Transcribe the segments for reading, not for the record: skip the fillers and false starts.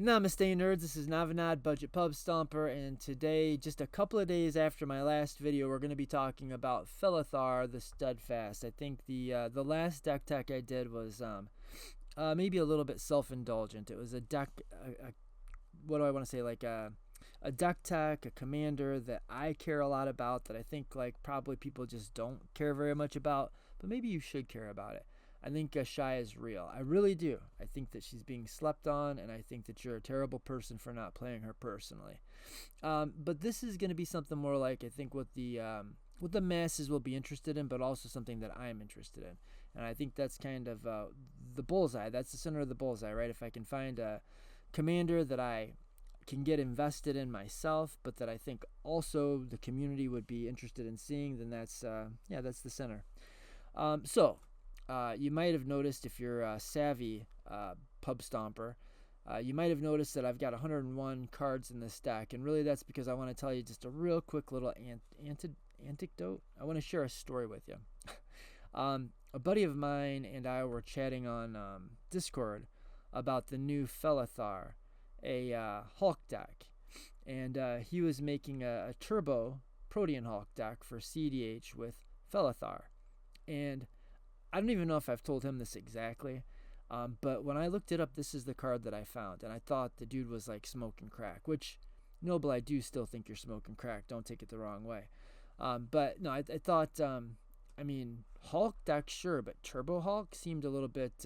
Namaste nerds, this is Navanad, Budget Pub Stomper, and today, just a couple of days after my last video, we're going to be talking about Felothar, the Steadfast. I think the last deck tech I did was maybe a little bit self-indulgent. It was a deck, what do I want to say, like a deck tech, a commander that I care a lot about, that I think like probably people just don't care very much about, but maybe you should care about it. I think Shai is real. I really do. I think that she's being slept on, and I think that you're a terrible person for not playing her personally. But this is going to be something more like, I think, what the masses will be interested in, but also something that I'm interested in. And I think that's kind of the bullseye. That's the center of the bullseye, right? If I can find a commander that I can get invested in myself, but that I think also the community would be interested in seeing, then that's the center. You might have noticed, if you're a savvy pub stomper, you might have noticed that I've got 101 cards in this deck, and really that's because I want to tell you just a real quick little anecdote. I want to share a story with you. A buddy of mine and I were chatting on Discord about the new Felathar, a Hulk deck, and he was making a turbo Protean Hulk deck for cEdh with Felathar, and I don't even know if I've told him this exactly, but when I looked it up, this is the card that I found, and I thought the dude was like smoking crack, which, Noble, I do still think you're smoking crack, don't take it the wrong way. But no, I thought, Hulk deck, sure, but Turbo Hulk seemed a little bit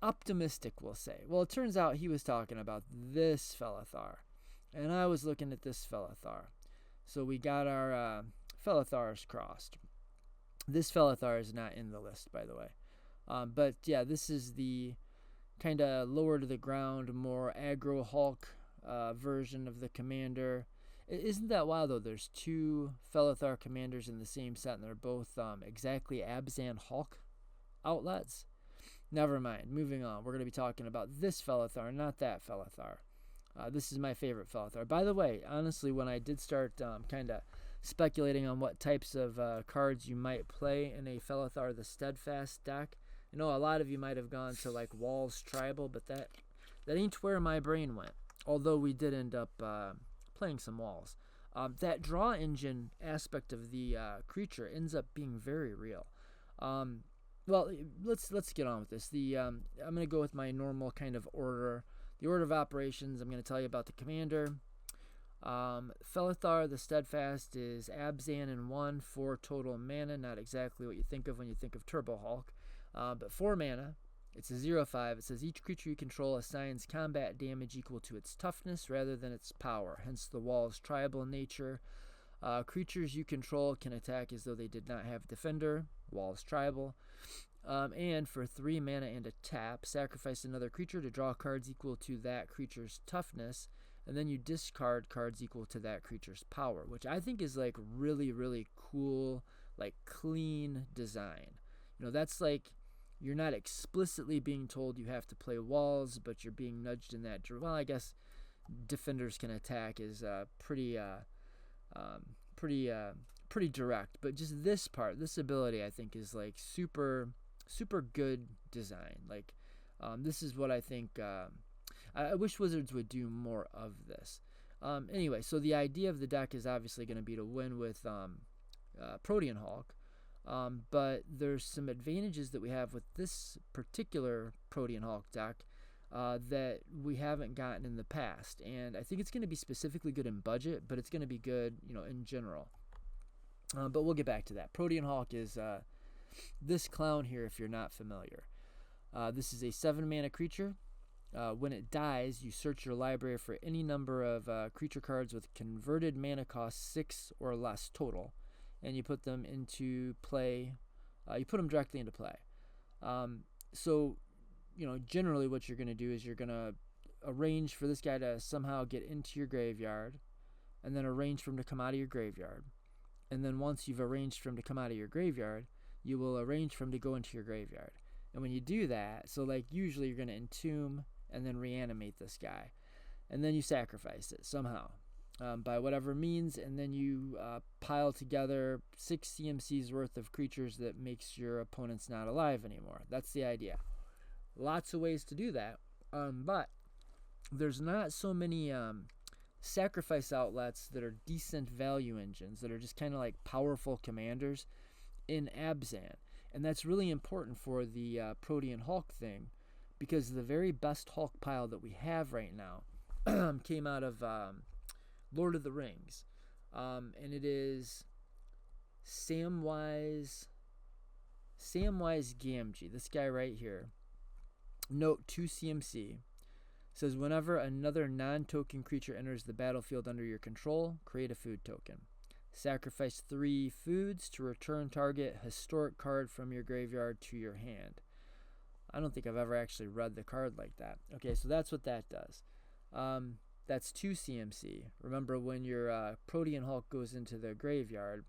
optimistic, we'll say. Well, it turns out he was talking about this Felathar, and I was looking at this Felathar. So we got our Felathars crossed. This Felathar is not in the list, by the way. But yeah, this is the kind of lower to the ground, more aggro Hulk version of the commander. Isn't that wild, though? There's two Felathar commanders in the same set, and they're both exactly Abzan Hulk outlets. Never mind. Moving on. We're going to be talking about this Felathar, not that Felathar. This is my favorite Felathar. By the way, honestly, when I did start kind of speculating on what types of cards you might play in a Felothar the Steadfast deck, I know a lot of you might have gone to like Walls Tribal, but that ain't where my brain went. Although we did end up playing some Walls. That draw engine aspect of the creature ends up being very real. Well, let's get on with this. I'm going to go with my normal kind of order. The order of operations. I'm going to tell you about the commander. Felothar the Steadfast is Abzan in 1, 4 total mana. Not exactly what you think of when you think of Turbo Hulk, but 4 mana. It's a 0/5. It says each creature you control assigns combat damage equal to its toughness rather than its power, hence the Wall's tribal nature. Creatures you control can attack as though they did not have defender, Wall's tribal. And for 3 mana and a tap, sacrifice another creature to draw cards equal to that creature's toughness, and then you discard cards equal to that creature's power, which I think is like really, really cool, like clean design. You know, that's like, you're not explicitly being told you have to play Walls, but you're being nudged in that. Well, I guess defenders can attack is pretty direct, but just this part, this ability, I think is like super good design. Like, this is what I think. I wish Wizards would do more of this. Anyway, so the idea of the deck is obviously going to be to win with Protean Hulk, but there's some advantages that we have with this particular Protean Hulk deck that we haven't gotten in the past, and I think it's going to be specifically good in budget, but it's going to be good, in general. But we'll get back to that. Protean Hulk is this clown here, if you're not familiar. This is a 7 mana creature. When it dies, you search your library for any number of creature cards with converted mana cost 6 or less total, and you put them into play. You put them directly into play. So, generally what you're going to do is you're going to arrange for this guy to somehow get into your graveyard, and then arrange for him to come out of your graveyard. And then once you've arranged for him to come out of your graveyard, you will arrange for him to go into your graveyard. And when you do that, so like usually you're going to entomb and then reanimate this guy, and then you sacrifice it somehow by whatever means, and then you pile together 6 CMC's worth of creatures that makes your opponents not alive anymore. That's the idea. Lots of ways to do that, but there's not so many sacrifice outlets that are decent value engines that are just kind of like powerful commanders in Abzan. And that's really important for the Protean Hulk thing, because the very best Hulk pile that we have right now came out of Lord of the Rings. And it is Samwise Gamgee, this guy right here. Note 2 CMC. Says whenever another non-token creature enters the battlefield under your control, create a food token. Sacrifice 3 foods to return target historic card from your graveyard to your hand. I don't think I've ever actually read the card like that. Okay, so that's what that does. That's 2 CMC. Remember, when your Protean Hulk goes into the graveyard,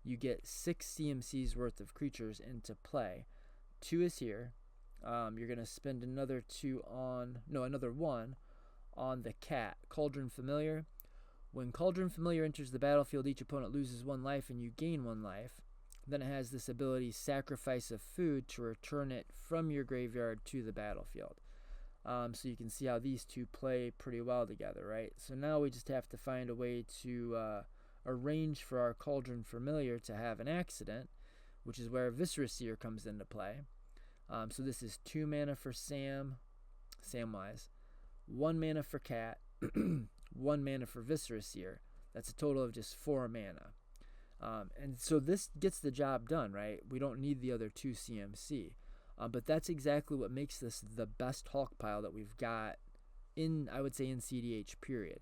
you get 6 CMC's worth of creatures into play. 2 is here. You're going to spend another 1 on the cat, Cauldron Familiar. When Cauldron Familiar enters the battlefield, each opponent loses 1 life and you gain 1 life. Then it has this ability, sacrifice a food to return it from your graveyard to the battlefield. So you can see how these two play pretty well together, right? So now we just have to find a way to arrange for our Cauldron Familiar to have an accident, which is where Viscera Seer comes into play. So this is 2 mana for Samwise, 1 mana for Cat, 1 mana for Viscera Seer. That's a total of just 4 mana. And so this gets the job done, right? We don't need the other 2 CMC. But that's exactly what makes this the best Hulk pile that we've got in, I would say, in cEdh, period.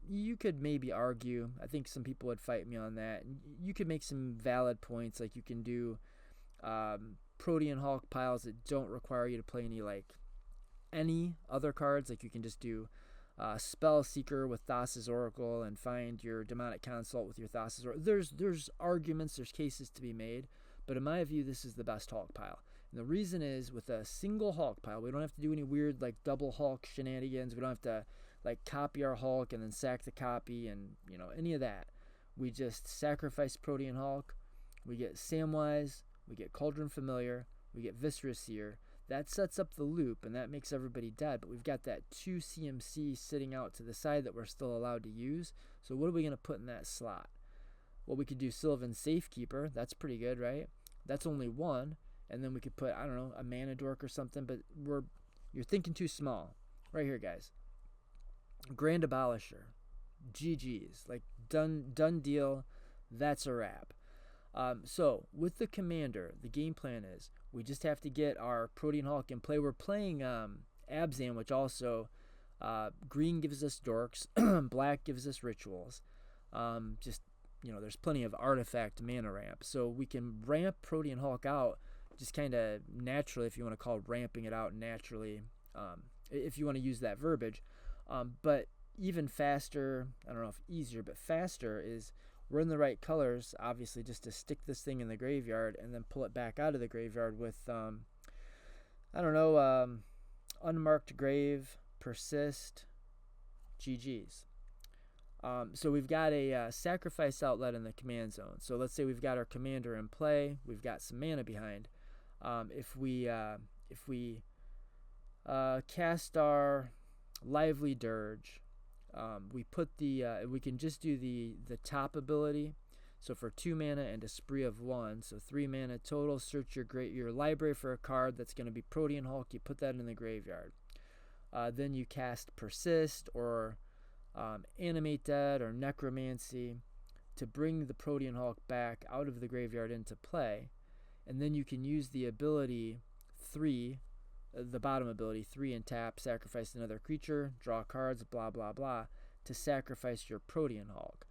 You could maybe argue, I think some people would fight me on that. You could make some valid points, like you can do Protean Hulk piles that don't require you to play any other cards. Like you can just do Spell Seeker with Thassa's Oracle and find your Demonic Consult with your Thassa's Oracle. There's arguments, there's cases to be made, but in my view, this is the best Hulk pile. And the reason is, with a single Hulk pile, we don't have to do any weird double Hulk shenanigans. We don't have to copy our Hulk and then sack the copy and any of that. We just sacrifice Protean Hulk, we get Samwise, we get Cauldron Familiar, we get Viscera Seer. That sets up the loop, and that makes everybody dead. But we've got that 2 CMC sitting out to the side that we're still allowed to use. So what are we going to put in that slot? Well, we could do Sylvan Safekeeper. That's pretty good, right? That's only 1. And then we could put, I don't know, a Mana Dork or something. But you're thinking too small. Right here, guys. Grand Abolisher. GG's. Done deal. That's a wrap. So with the commander, the game plan is we just have to get our Protean Hulk in play. We're playing Abzan, which also green gives us dorks, black gives us rituals. There's plenty of artifact mana ramp, so we can ramp Protean Hulk out just kind of naturally, if you want to call ramping it out naturally, if you want to use that verbiage. But even faster, I don't know if easier, but faster is, we're in the right colors, obviously, just to stick this thing in the graveyard and then pull it back out of the graveyard with, Unmarked Grave, Persist, GG's. So we've got a sacrifice outlet in the command zone. So let's say we've got our commander in play, we've got some mana behind. If we cast our Lively Dirge, we can just do the top ability. So for 2 mana and a spree of 1, so 3 mana total, search your library for a card that's going to be Protean Hulk. You put that in the graveyard. Then you cast Persist or Animate Dead or Necromancy to bring the Protean Hulk back out of the graveyard into play. And then you can use the ability 3, the bottom ability, 3 and tap, sacrifice another creature, draw cards, blah, blah, blah, to sacrifice your Protean Hulk.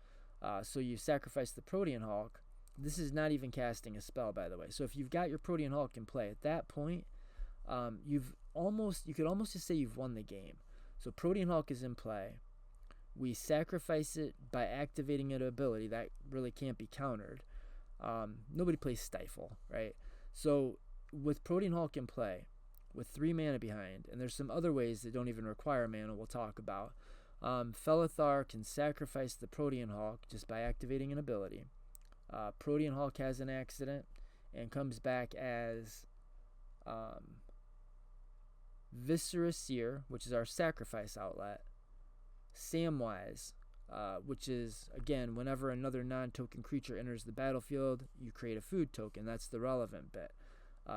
So you sacrifice the Protean Hulk. This is not even casting a spell, by the way. So if you've got your Protean Hulk in play, at that point, you could almost just say you've won the game. So Protean Hulk is in play. We sacrifice it by activating an ability. That really can't be countered. Nobody plays Stifle, right? So with Protean Hulk in play, with 3 mana behind, and there's some other ways that don't even require mana we'll talk about. Felathar can sacrifice the Protean Hulk just by activating an ability. Protean Hulk has an accident and comes back as Viscera Seer, which is our sacrifice outlet, Samwise, which is, again, whenever another non-token creature enters the battlefield, you create a food token. That's the relevant bit.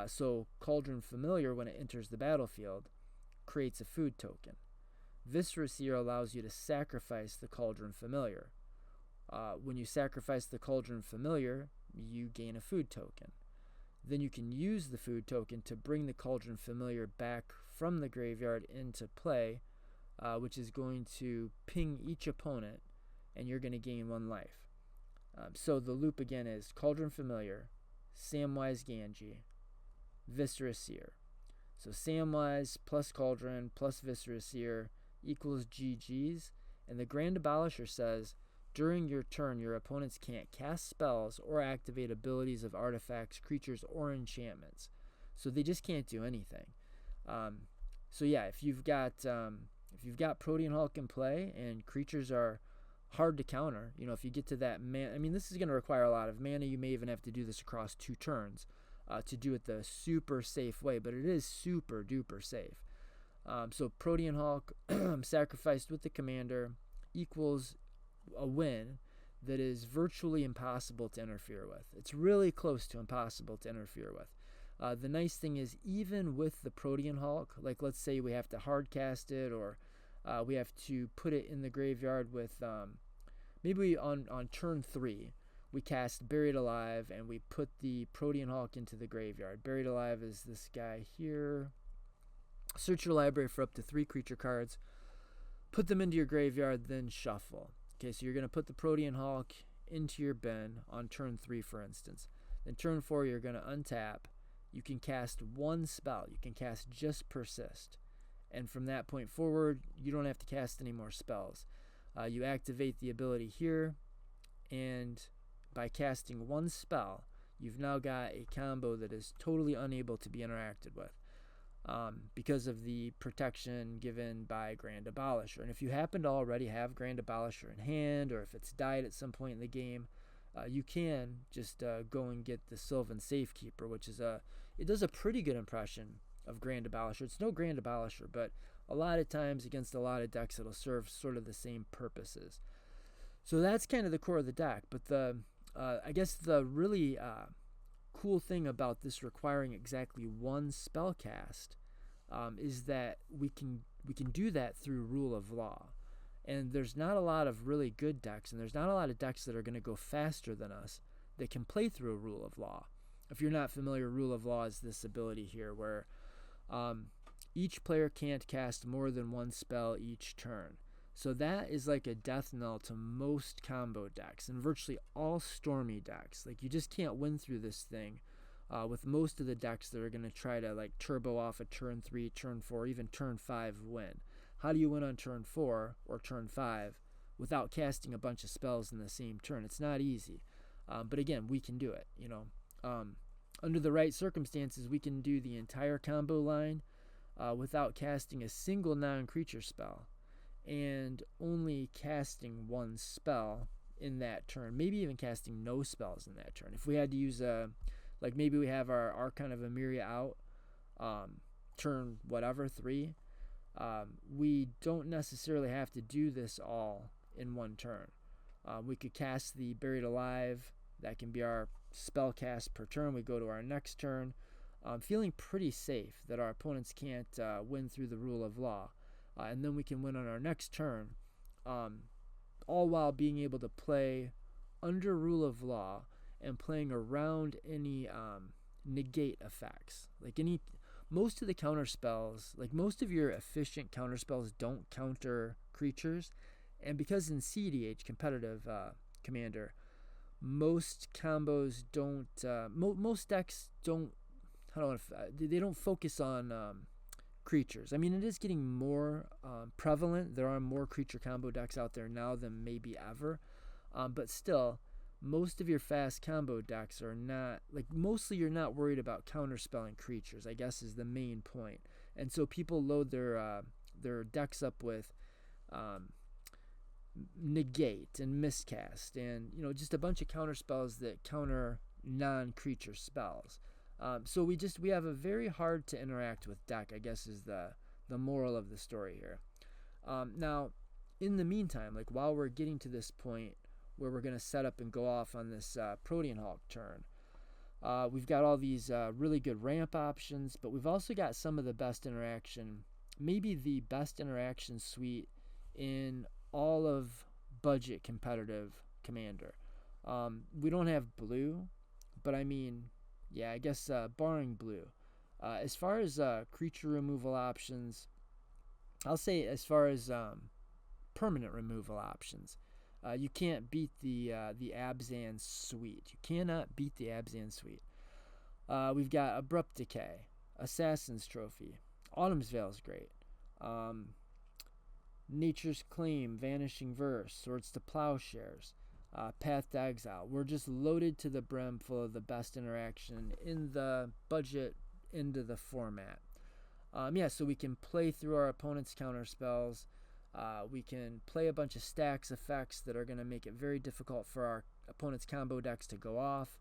So Cauldron Familiar, when it enters the battlefield, creates a food token. Viscera Seer allows you to sacrifice the Cauldron Familiar. When you sacrifice the Cauldron Familiar, you gain a food token. Then you can use the food token to bring the Cauldron Familiar back from the graveyard into play, which is going to ping each opponent, and you're going to gain 1 life. So the loop again is Cauldron Familiar, Samwise Gamgee, Viscera Seer. So Samwise plus Cauldron plus Viscera Seer equals GG's, and the Grand Abolisher says, during your turn, your opponents can't cast spells or activate abilities of artifacts, creatures, or enchantments. So they just can't do anything. So yeah, if you've got Protean Hulk in play and creatures are hard to counter, if you get to that mana, this is going to require a lot of mana. You may even have to do this across 2 turns to do it the super safe way, but it is super duper safe. So Protean Hulk sacrificed with the commander equals a win that is virtually impossible to interfere with. It's really close to impossible to interfere with. The nice thing is, even with the Protean Hulk, like let's say we have to hardcast it, or we have to put it in the graveyard with, maybe on turn 3, we cast Buried Alive and we put the Protean Hulk into the graveyard. Buried Alive is this guy here. Search your library for up to 3 creature cards, put them into your graveyard, then shuffle. Okay, so you're going to put the Protean Hulk into your bin on turn 3, for instance. Then turn 4, you're going to untap. You can cast 1 spell. You can cast just Persist. And from that point forward, you don't have to cast any more spells. You activate the ability here, and by casting 1 spell, you've now got a combo that is totally unable to be interacted with, because of the protection given by Grand Abolisher. And if you happen to already have Grand Abolisher in hand, or if it's died at some point in the game, you can just go and get the Sylvan Safekeeper, which is it does a pretty good impression of Grand Abolisher. It's no Grand Abolisher, but a lot of times against a lot of decks it'll serve sort of the same purposes. So that's kind of the core of the deck. But I guess the really cool thing about this requiring exactly 1 spell cast is that we can do that through Rule of Law. And there's not a lot of really good decks, and there's not a lot of decks that are going to go faster than us that can play through a Rule of Law. If you're not familiar, Rule of Law is this ability here where each player can't cast more than 1 spell each turn. So that is like a death knell to most combo decks and virtually all Stormy decks. Like, you just can't win through this thing with most of the decks that are going to try to like turbo off a turn 3, turn 4, even turn 5 win. How do you win on turn 4 or turn 5 without casting a bunch of spells in the same turn? It's not easy. But again, we can do it. Under the right circumstances, we can do the entire combo line without casting a single non-creature spell, and only casting 1 spell in that turn, maybe even casting no spells in that turn. If we had to use like maybe we have our Archon of Emeria out turn whatever 3, we don't necessarily have to do this all in 1 turn. We could cast the Buried Alive. That can be our spell cast per turn. We go to our next turn, feeling pretty safe that our opponents can't win through the Rule of Law. And then we can win on our next turn, all while being able to play under Rule of Law and playing around any negate effects. Like most of the counter spells, like most of your efficient counter spells don't counter creatures. And because in cEdh, competitive Commander, most combos don't, most decks don't, they don't focus on creatures. It is getting more prevalent. There are more creature combo decks out there now than maybe ever. But still, most of your fast combo decks are not, like, mostly you're not worried about counterspelling creatures, I guess is the main point. And so people load their decks up with negate and miscast and just a bunch of counter spells that counter non-creature spells. So we have a very hard to interact with deck, I guess is the the moral of the story here. Now, in the meantime, like while we're getting to this point where we're going to set up and go off on this Protean Hulk turn, we've got all these really good ramp options, but we've also got some of the best interaction, maybe the best interaction suite in all of budget competitive Commander. We don't have blue, but I mean, yeah, I guess barring blue. As far as creature removal options, I'll say as far as permanent removal options, you can't beat the Abzan suite. You cannot beat the Abzan suite. We've got Abrupt Decay, Assassin's Trophy, Autumn's Veil is great. Nature's Claim, Vanishing Verse, Swords to Plowshares, Path to Exile. We're just loaded to the brim full of the best interaction in the budget end of the format. So we can play through our opponent's counter spells. We can play a bunch of stax effects that are going to make it very difficult for our opponent's combo decks to go off.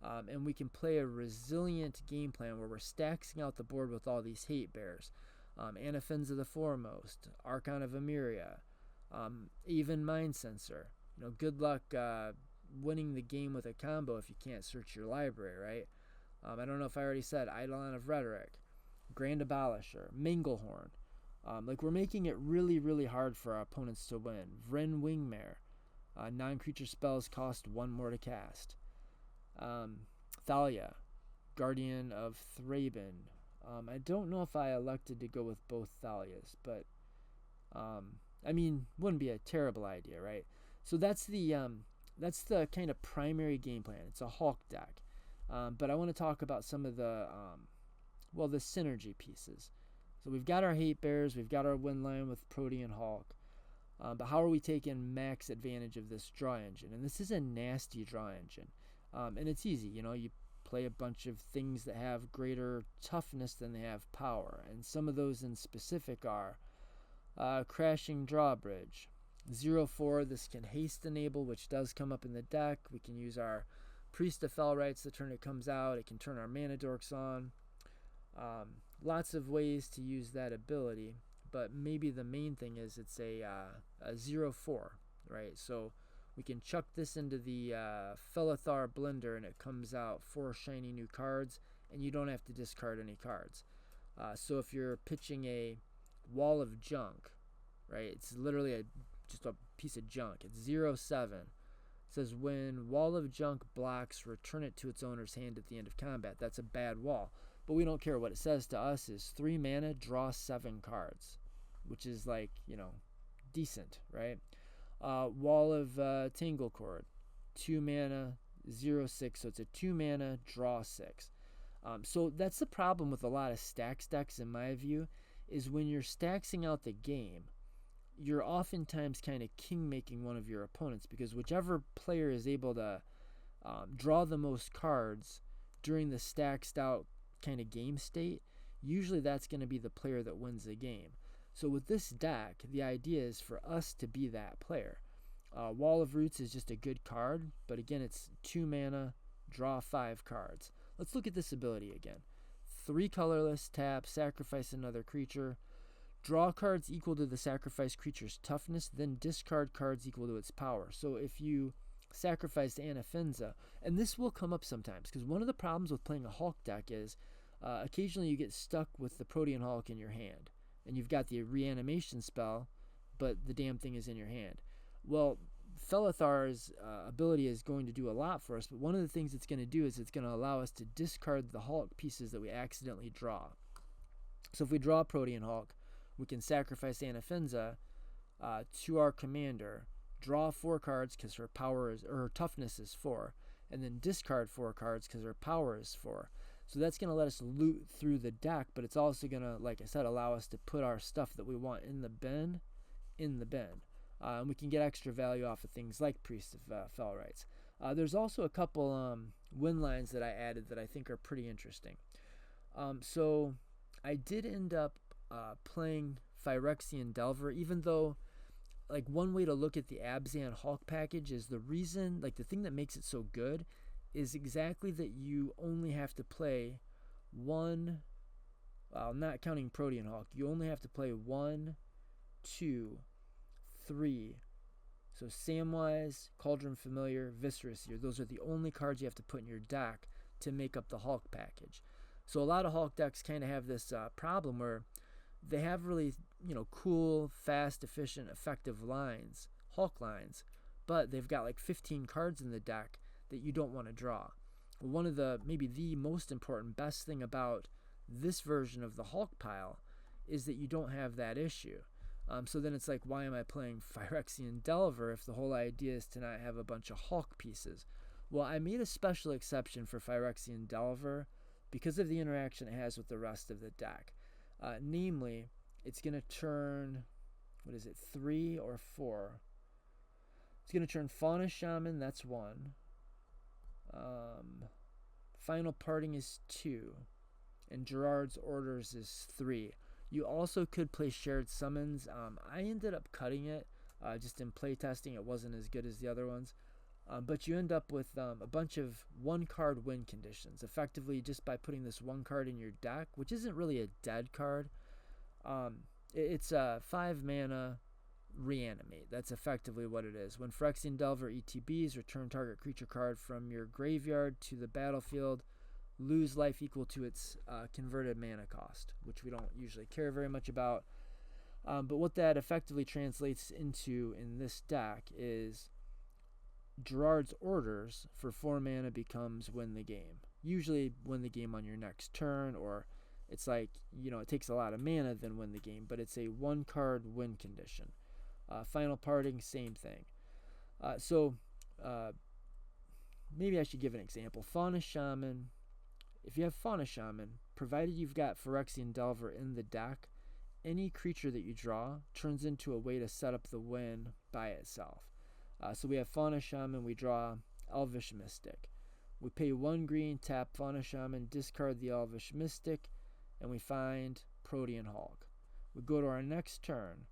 And we can play a resilient game plan where we're staxing out the board with all these hate bears. Anafenza the Foremost, Archon of Emeria, even Mind Sensor. Good luck winning the game with a combo if you can't search your library, right? I don't know if I already said Eidolon of Rhetoric, Grand Abolisher, Manglehorn. We're making it really, really hard for our opponents to win. Vryn Wingmare. Non-creature spells cost 1 more to cast. Thalia, Guardian of Thraben. I don't know if I elected to go with both Thalias, but wouldn't be a terrible idea, right? So that's the kind of primary game plan. It's a Hulk deck, but I want to talk about some of the synergy pieces. So we've got our hate bears, we've got our win line with Protean Hulk, but how are we taking max advantage of this draw engine? And this is a nasty draw engine, and it's easy. You play a bunch of things that have greater toughness than they have power, and some of those in specific are Crashing Drawbridge, 0/4. This can haste enable, which does come up in the deck. We can use our Priest of Felrights the turn it comes out. It can turn our mana dorks on. Lots of ways to use that ability, but maybe the main thing is it's a 0/4, right? So we can chuck this into the Felathar blender and it comes out 4 shiny new cards, and you don't have to discard any cards. So if you're pitching a Wall of Junk, right, it's literally just a piece of junk. It's 0/7. It says when Wall of Junk blocks, return it to its owner's hand at the end of combat. That's a bad wall. But we don't care. What it says to us is 3 mana, draw 7 cards, which is decent, right? Wall of Tanglecord, 2 mana, 0/6. So it's a 2 mana, draw 6. So that's the problem with a lot of stax decks, in my view, is when you're staxing out the game, you're oftentimes kind of king-making one of your opponents, because whichever player is able to draw the most cards during the staxed out kind of game state, usually that's going to be the player that wins the game. So with this deck, the idea is for us to be that player. Wall of Roots is just a good card, but again, it's 2 mana, draw 5 cards. Let's look at this ability again. 3 colorless, tap, sacrifice another creature, draw cards equal to the sacrificed creature's toughness, then discard cards equal to its power. So if you sacrificed Anafenza, and this will come up sometimes, because one of the problems with playing a Hulk deck is occasionally you get stuck with the Protean Hulk in your hand, and you've got the reanimation spell, but the damn thing is in your hand. Well, Felathar's ability is going to do a lot for us, but one of the things it's going to do is it's going to allow us to discard the Hulk pieces that we accidentally draw. So if we draw Protean Hulk, we can sacrifice Anafenza to our commander, draw 4 cards because her toughness is 4, and then discard 4 cards because her power is 4. So that's going to let us loot through the deck, but it's also going to, like I said, allow us to put our stuff that we want in the bin. And we can get extra value off of things like Priest of Felrights. There's also a couple win lines that I added that I think are pretty interesting. So I did end up playing Phyrexian Delver, even though one way to look at the Abzan Hulk package is the reason, the thing that makes it so good is exactly that you only have to play 1 not counting Protean Hulk, you only have to play 1, 2, 3. So Samwise, Cauldron Familiar, Viscera Seer, those are the only cards you have to put in your deck to make up the Hulk package. So a lot of Hulk decks kind of have this problem where they have really, cool, fast, efficient, effective lines, Hulk lines, but they've got like 15 cards in the deck that you don't want to draw. One of maybe the most important, best thing about this version of the Hulk pile is that you don't have that issue. So then it's like, why am I playing Phyrexian Delver if the whole idea is to not have a bunch of Hulk pieces? Well, I made a special exception for Phyrexian Delver because of the interaction it has with the rest of the deck. Namely, it's going to turn, 3 or 4? It's going to turn Fauna Shaman, that's 1. Final Parting is 2. And Gerard's Orders is 3. You also could play Shared Summons. I ended up cutting it. Just in playtesting, it wasn't as good as the other ones. But you end up with a bunch of one-card win conditions, effectively just by putting this one card in your deck, which isn't really a dead card. It's a 5-mana Reanimate. That's effectively what it is. When Phyrexian Delver ETBs, return target creature card from your graveyard to the battlefield, lose life equal to its converted mana cost, which we don't usually care very much about. But what that effectively translates into in this deck is Gerard's Orders for 4 mana becomes win the game. Usually win the game on your next turn, or it's like, it takes a lot of mana then win the game, but it's a 1-card win condition. Final Parting, same thing. So maybe I should give an example. Fauna Shaman. If you have Fauna Shaman, provided you've got Phyrexian Delver in the deck, any creature that you draw turns into a way to set up the win by itself. So we have Fauna Shaman, we draw Elvish Mystic. We pay 1 green, tap Fauna Shaman, discard the Elvish Mystic, and we find Protean Hulk. We go to our next turn.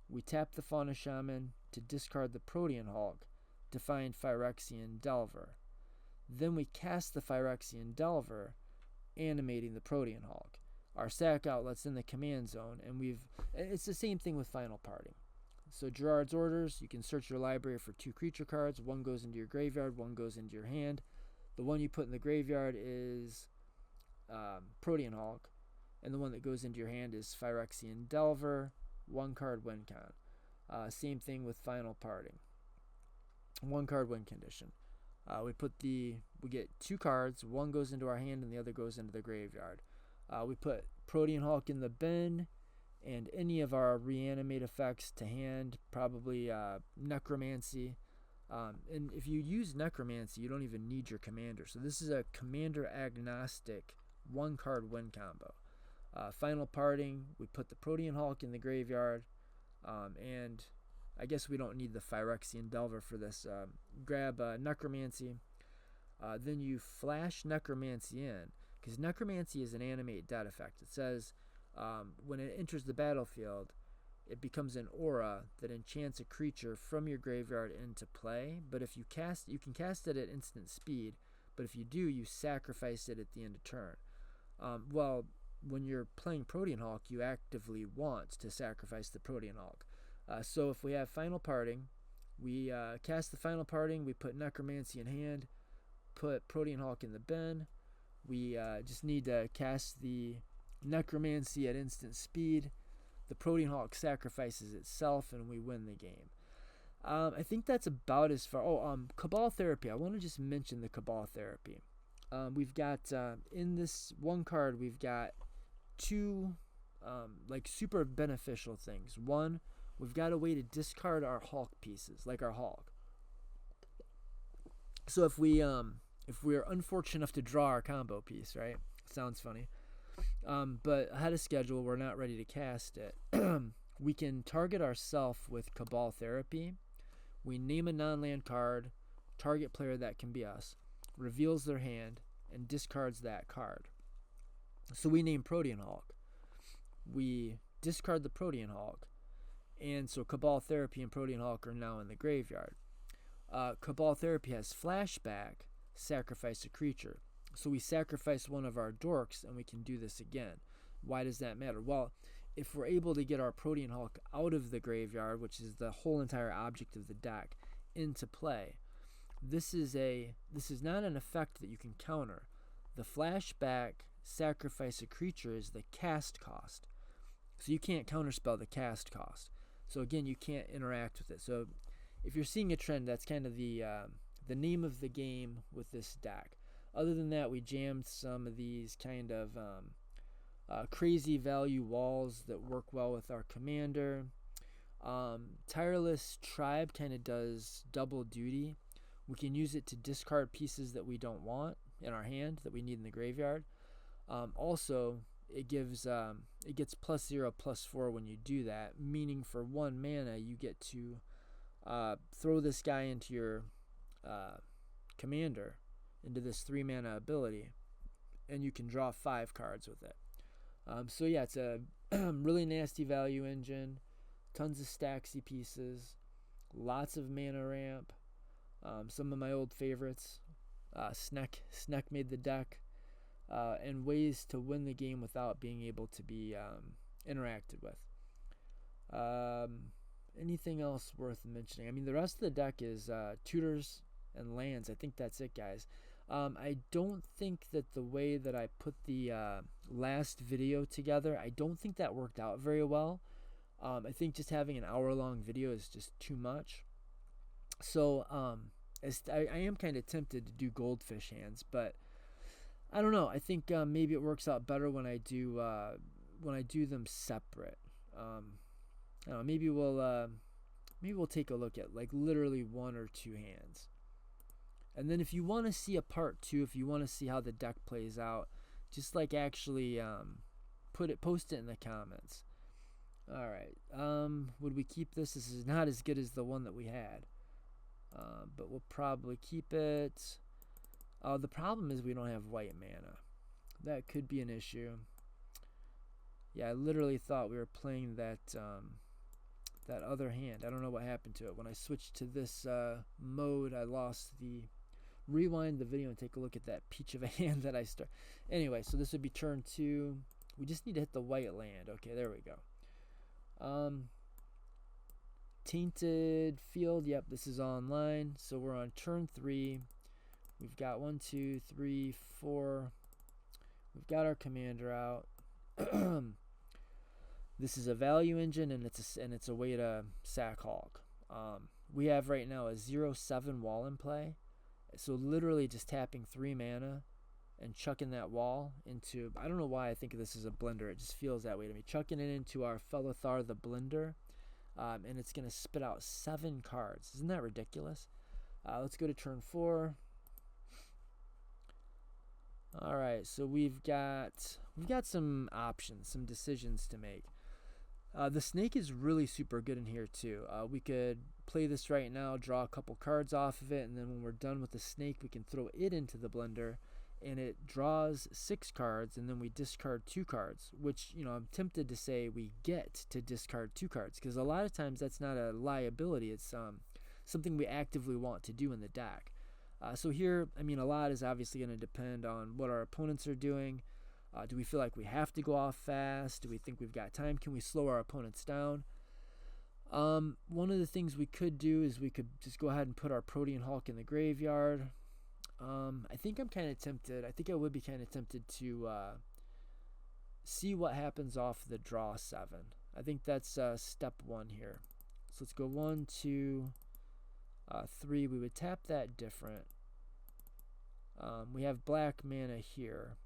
We tap the Fauna Shaman to discard the Protean Hulk to find Phyrexian Delver. Then we cast the Phyrexian Delver, animating the Protean Hulk. Our sack outlet's in the command zone, and it's the same thing with Final Parting. So Gerard's Orders, you can search your library for 2 creature cards. 1 goes into your graveyard, 1 goes into your hand. The one you put in the graveyard is Protean Hulk, and the one that goes into your hand is Phyrexian Delver, 1-card win con. Same thing with Final Parting. 1-card win condition. We get 2 cards. 1 goes into our hand and the other goes into the graveyard. We put Protean Hulk in the bin and any of our reanimate effects to hand, probably Necromancy. And if you use Necromancy, you don't even need your commander. So this is a commander agnostic 1-card win combo. Final Parting, we put the Protean Hulk in the graveyard, and I guess we don't need the Phyrexian Delver for this. Grab Necromancy. Then you flash Necromancy in, because Necromancy is an animate dead effect. It says when it enters the battlefield, it becomes an aura that enchants a creature from your graveyard into play. But if you can cast it at instant speed, but if you do, you sacrifice it at the end of turn. Well, when you're playing Protean Hulk, you actively want to sacrifice the Protean Hulk. So if we have Final Parting, we cast the Final Parting, we put Necromancy in hand, put Protean Hulk in the bin. We just need to cast the Necromancy at instant speed. The Protean Hulk sacrifices itself, and we win the game. I think that's about as far. Cabal Therapy. I want to just mention the Cabal Therapy. We've got, in this 1 card, we've got 2 super beneficial things. 1, we've got a way to discard our Hulk pieces, like our Hulk. So if we're unfortunate enough to draw our combo piece, right? Sounds funny. But ahead of schedule, we're not ready to cast it. We can target ourselves with Cabal Therapy. We name a non-land card, target player, that can be us, reveals their hand, and discards that card. So we name Protean Hulk. We discard the Protean Hulk, and so Cabal Therapy and Protean Hulk are now in the graveyard. Cabal Therapy has flashback, sacrifice a creature. So we sacrifice one of our dorks, and we can do this again. Why does that matter? Well, if we're able to get our Protean Hulk out of the graveyard, which is the whole entire object of the deck, into play, this is not an effect that you can counter. The flashback sacrifice a creature is the cast cost. So you can't counterspell the cast cost. So again, you can't interact with it. So if you're seeing a trend, that's kind of the name of the game with this deck. Other than that, we jammed some of these kind of crazy value walls that work well with our commander. Tireless Tribe kind of does double duty. We can use it to discard pieces that we don't want in our hand that we need in the graveyard. Also, it gets +0/+4 when you do that, meaning for 1 mana you get to throw this guy into your commander, into this 3 mana ability, and you can draw 5 cards with it. So yeah, it's a really nasty value engine, tons of staxy pieces, lots of mana ramp. Some of my old favorites, Sneck made the deck, and ways to win the game without being able to be interacted with. Anything else worth mentioning? I mean, the rest of the deck is tutors and lands. I think that's it, guys. I don't think that the way that I put the last video together, I don't think that worked out very well. I think just having an hour-long video is just too much. So I am kind of tempted to do goldfish hands, but I don't know. I think maybe it works out better when I do them separate. I don't know, maybe we'll take a look at like literally 1 or 2 hands. And then if you want to see a part 2, if you want to see how the deck plays out, just like actually post it in the comments. All right. Would we keep this? This is not as good as the one that we had. But we'll probably keep it. The problem is we don't have white mana. That could be an issue. Yeah, I literally thought we were playing that other hand. I don't know what happened to it. When I switched to this mode, I lost the... Rewind the video and take a look at that peach of a hand that I start. Anyway, so this would be turn 2. We just need to hit the white land. Okay, there we go. Tainted Field. Yep, this is online. So we're on turn 3. We've got 1, 2, 3, 4. We've got our commander out. This is a value engine, and it's a way to sack Hulk. We have right now a 0/7 wall in play. So literally just tapping 3 mana and chucking that wall into... I don't know why I think this is a blender. It just feels that way to me. Chucking it into our Felothar the blender. And it's going to spit out 7 cards. Isn't that ridiculous? Let's go to turn 4. Alright, so we've got some options, some decisions to make. The snake is really super good in here too. We could play this right now, draw a couple cards off of it, and then when we're done with the snake, we can throw it into the blender, and it draws 6 cards, and then we discard 2 cards, which, you know, I'm tempted to say we get to discard 2 cards, because a lot of times that's not a liability. It's something we actively want to do in the deck. So here, I mean, a lot is obviously going to depend on what our opponents are doing. Do we feel like we have to go off fast? Do we think we've got time? Can we slow our opponents down? One of the things we could do is we could just go ahead and put our Protean Hulk in the graveyard. I think I'm kind of tempted. I think I would be kind of tempted to see what happens off the draw 7. I think that's step 1 here. So let's go 1, 2, 3. We would tap that different. We have black mana here.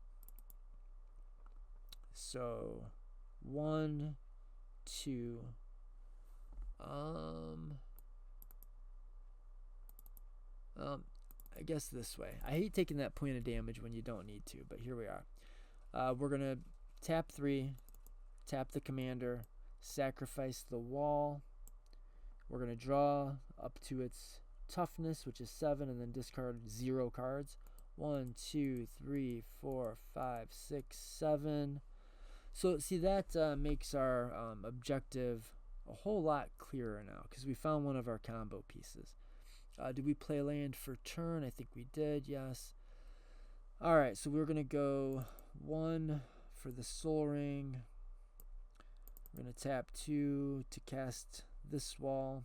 So 1, 2. I guess this way. I hate taking that point of damage when you don't need to, but here we are. We're going to tap 3, tap the commander, sacrifice the wall. We're going to draw up to its toughness, which is 7, and then discard 0 cards. 1, 2, 3, 4, 5, 6, 7. So see, that makes our objective a whole lot clearer now, because we found one of our combo pieces. Did we play land for turn? I think we did, yes. Alright, so we're going to go 1, For the Soul Ring, we're going to tap 2 to cast this wall,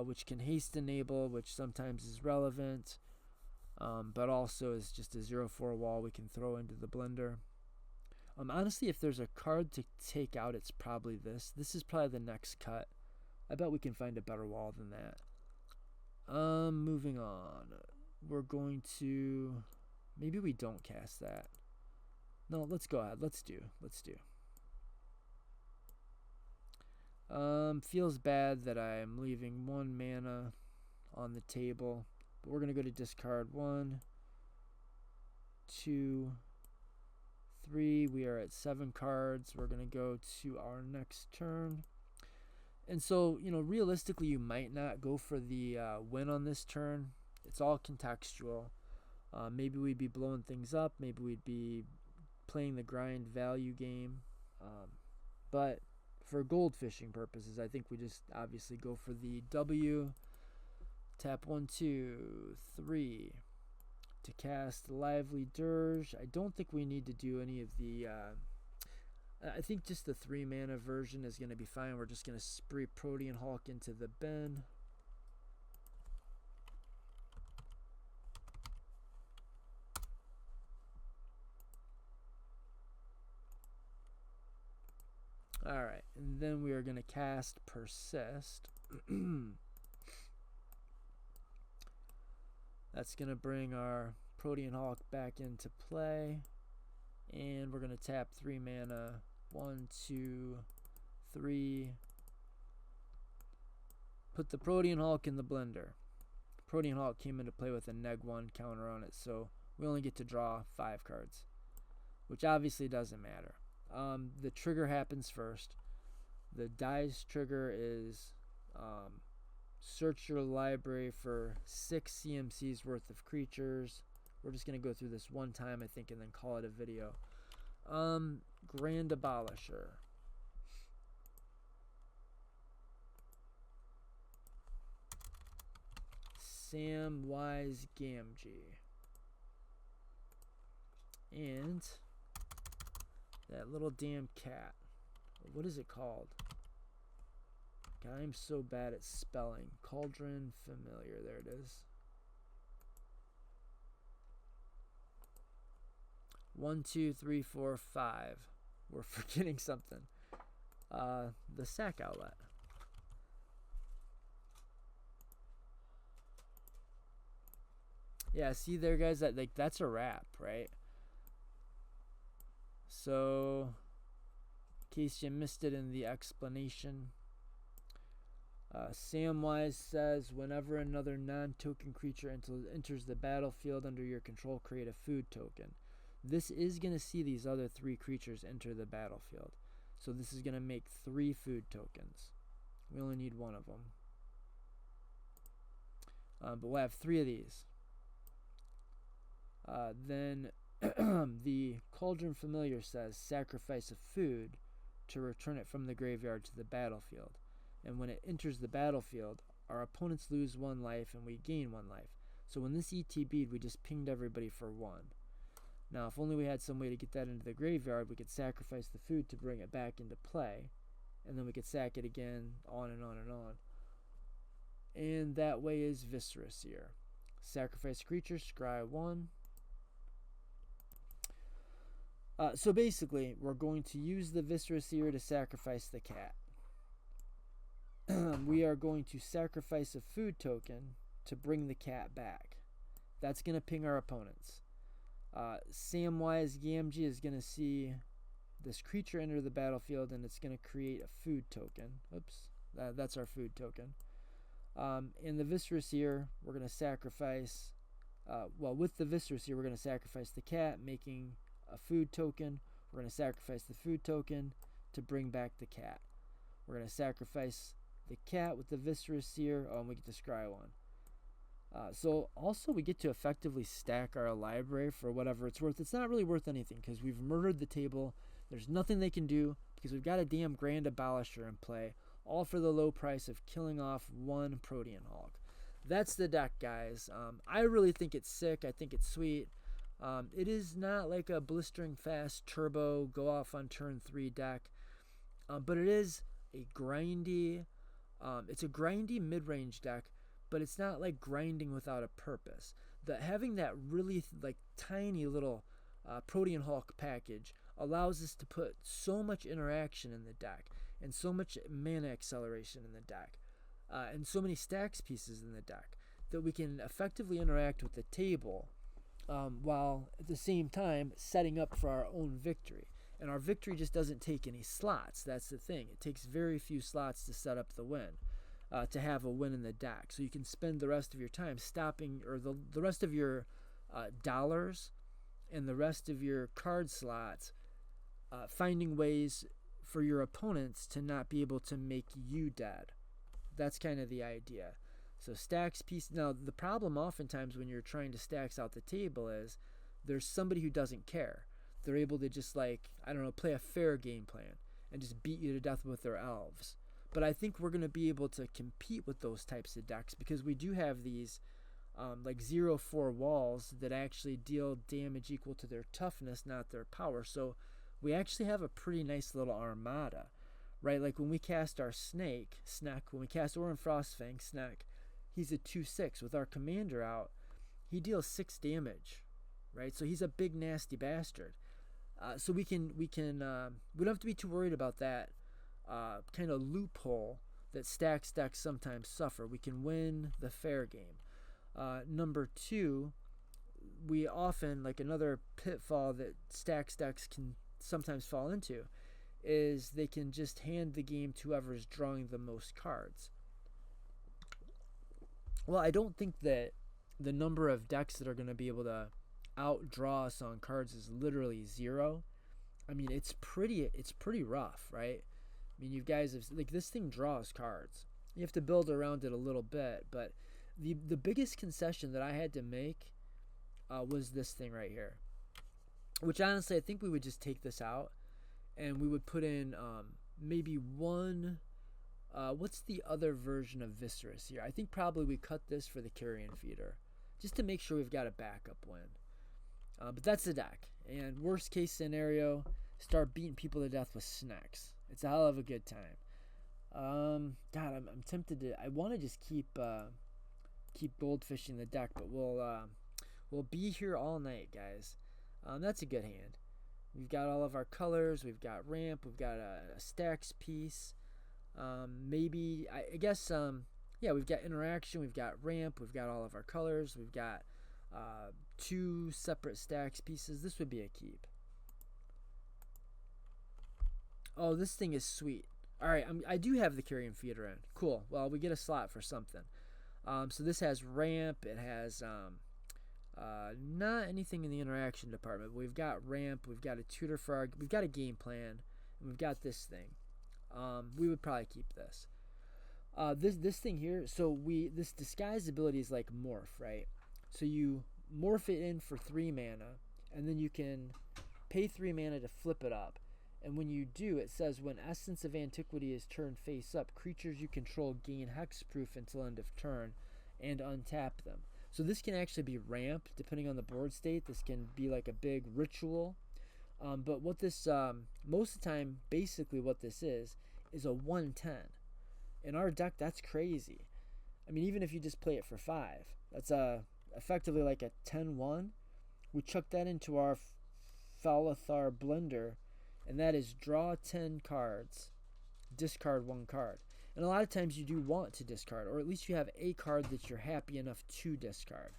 which can haste enable, which sometimes is relevant, but also is just a 0/4 wall we can throw into the blender. Honestly, if there's a card to take out, it's probably this. This is probably the next cut. I bet we can find a better wall than that. Moving on. We're going to... Maybe we don't cast that. No, let's go ahead. Let's do. Feels bad that I'm leaving 1 mana on the table. But we're going to go to discard 1, 2, 3. We are at 7 cards. We're going to go to our next turn. And so, realistically, you might not go for the win on this turn. It's all contextual. Maybe we'd be blowing things up. Maybe we'd be playing the grind value game. But for goldfishing purposes, I think we just obviously go for the W. Tap 1, 2, 3 to cast Lively Dirge. I don't think we need to do any of the... I think just the 3 mana version is going to be fine. We're just going to spree Protean Hulk into the bin. Alright, and then we are going to cast Persist. That's going to bring our Protean Hulk back into play. And we're going to tap 3 mana. 1, 2, 3. Put the Protean Hulk in the blender. Protean Hulk came into play with a -1 counter on it, so we only get to draw 5 cards, which obviously doesn't matter. The trigger happens first. The dice trigger is search your library for 6 CMCs worth of creatures. We're just going to go through this one time, I think, and then call it a video. Grand Abolisher. Samwise Gamgee. And that little damn cat. What is it called? God, I'm so bad at spelling. Cauldron Familiar. There it is. 1, 2, 3, 4, 5. We're forgetting something. The sack outlet. Yeah, see there, guys. That's a wrap, right? So, in case you missed it in the explanation, Samwise says, whenever another non-token creature enters the battlefield under your control, create a food token. This is going to see these other 3 creatures enter the battlefield. So this is going to make 3 food tokens. We only need 1 of them. But we'll have 3 of these. Then the Cauldron Familiar says, sacrifice a food to return it from the graveyard to the battlefield. And when it enters the battlefield, our opponents lose 1 life and we gain 1 life. So when this ETB'd, we just pinged everybody for 1. Now, if only we had some way to get that into the graveyard, we could sacrifice the food to bring it back into play. And then we could sack it again, on and on and on. And that way is Viscera Seer. Sacrifice creature, scry 1. So basically, we're going to use the Viscera Seer to sacrifice the cat. We are going to sacrifice a food token to bring the cat back. That's going to ping our opponents. Samwise Gamgee is going to see this creature enter the battlefield, and it's going to create a food token. Oops, that's our food token. In the Viscera Seer, we're going to sacrifice, with the Viscera Seer, we're going to sacrifice the cat, making a food token. We're going to sacrifice the food token to bring back the cat. We're going to sacrifice the cat with the Viscera Seer. And we get to scry 1. So also we get to effectively stack our library for whatever it's worth. It's not really worth anything because we've murdered the table. There's nothing they can do because we've got a damn Grand Abolisher in play, all for the low price of killing off 1 Protean Hulk. That's the deck, guys. I really think it's sick. I think it's sweet. It is not like a blistering fast turbo go off on turn 3 deck, but it is a grindy. It's a grindy mid-range deck, but it's not like grinding without a purpose. Having that really like tiny little Protean Hulk package allows us to put so much interaction in the deck and so much mana acceleration in the deck and so many stax pieces in the deck that we can effectively interact with the table while at the same time setting up for our own victory. And our victory just doesn't take any slots. That's the thing. It takes very few slots to set up the win, to have a win in the deck. So you can spend the rest of your time stopping, or the rest of your dollars and the rest of your card slots finding ways for your opponents to not be able to make you dead. That's kind of the idea. So stacks piece. Now the problem oftentimes when you're trying to stacks out the table is there's somebody who doesn't care. They're able to just play a fair game plan and just beat you to death with their elves. But I think we're going to be able to compete with those types of decks because we do have these 0/4 walls that actually deal damage equal to their toughness, not their power. So we actually have a pretty nice little armada, right? Like when we cast our Snack, when we cast Orin Frostfang, Snack, he's a 2/6. With our commander out, he deals 6 damage, right? So he's a big nasty bastard. So we don't have to be too worried about that kind of loophole that stacks decks sometimes suffer. We can win the fair game. Number 2, we often, like another pitfall that stacks decks can sometimes fall into, is they can just hand the game to whoever's drawing the most cards. Well, I don't think that the number of decks that are going to be able to outdraw us on cards is literally 0. I mean, it's pretty rough, right? I mean, you guys have, like, this thing draws cards. You have to build around it a little bit, but the biggest concession that I had to make was this thing right here, which honestly I think we would just take this out and we would put in maybe one. What's the other version of Viscerus here? I think probably we cut this for the Carrion Feeder just to make sure we've got a backup win. But that's the deck. And worst case scenario, start beating people to death with snacks. It's a hell of a good time. God, I'm tempted to. I want to just keep goldfishing the deck, but we'll be here all night, guys. That's a good hand. We've got all of our colors. We've got ramp. We've got a stacks piece. Maybe I guess we've got interaction. We've got ramp. We've got all of our colors. We've got 2 separate stacks pieces. This would be a keep. Oh, this thing is sweet. All right, I do have the Carrion Feeder in. Cool. Well, we get a slot for something. So this has ramp. It has not anything in the interaction department. But we've got ramp. We've got a tutor for our. We've got a game plan, and we've got this thing. We would probably keep this. This thing here. So this disguise ability is like morph, right? So you morph it in for 3 mana, and then you can pay 3 mana to flip it up. And when you do, it says when Essence of Antiquity is turned face up, creatures you control gain hexproof until end of turn and untap them. So this can actually be ramp depending on the board state. This can be like a big ritual. But what this, most of the time, basically what this is a 1/10. In our deck, that's crazy. I mean, even if you just play it for 5, that's effectively like a 10/1. We chuck that into our Felathar blender, and that is draw 10 cards, discard 1 card. And a lot of times you do want to discard, or at least you have a card that you're happy enough to discard.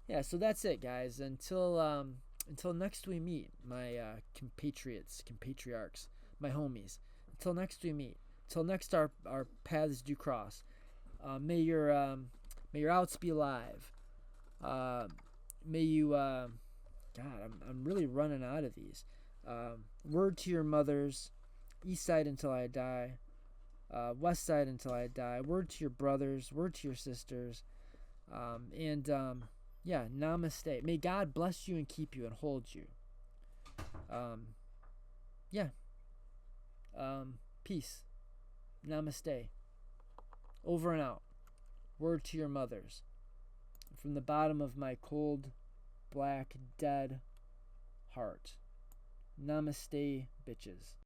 Yeah, so that's it, guys. Until next we meet, my compatriots, my homies. Until next we meet. Till next our paths do cross. May your outs be live. May you God, I'm really running out of these. Word to your mothers, east side until I die, west side until I die. Word to your brothers, word to your sisters, namaste. May God bless you and keep you and hold you. Peace. Namaste. Over and out. Word to your mothers. From the bottom of my cold black dead heart. Namaste, bitches.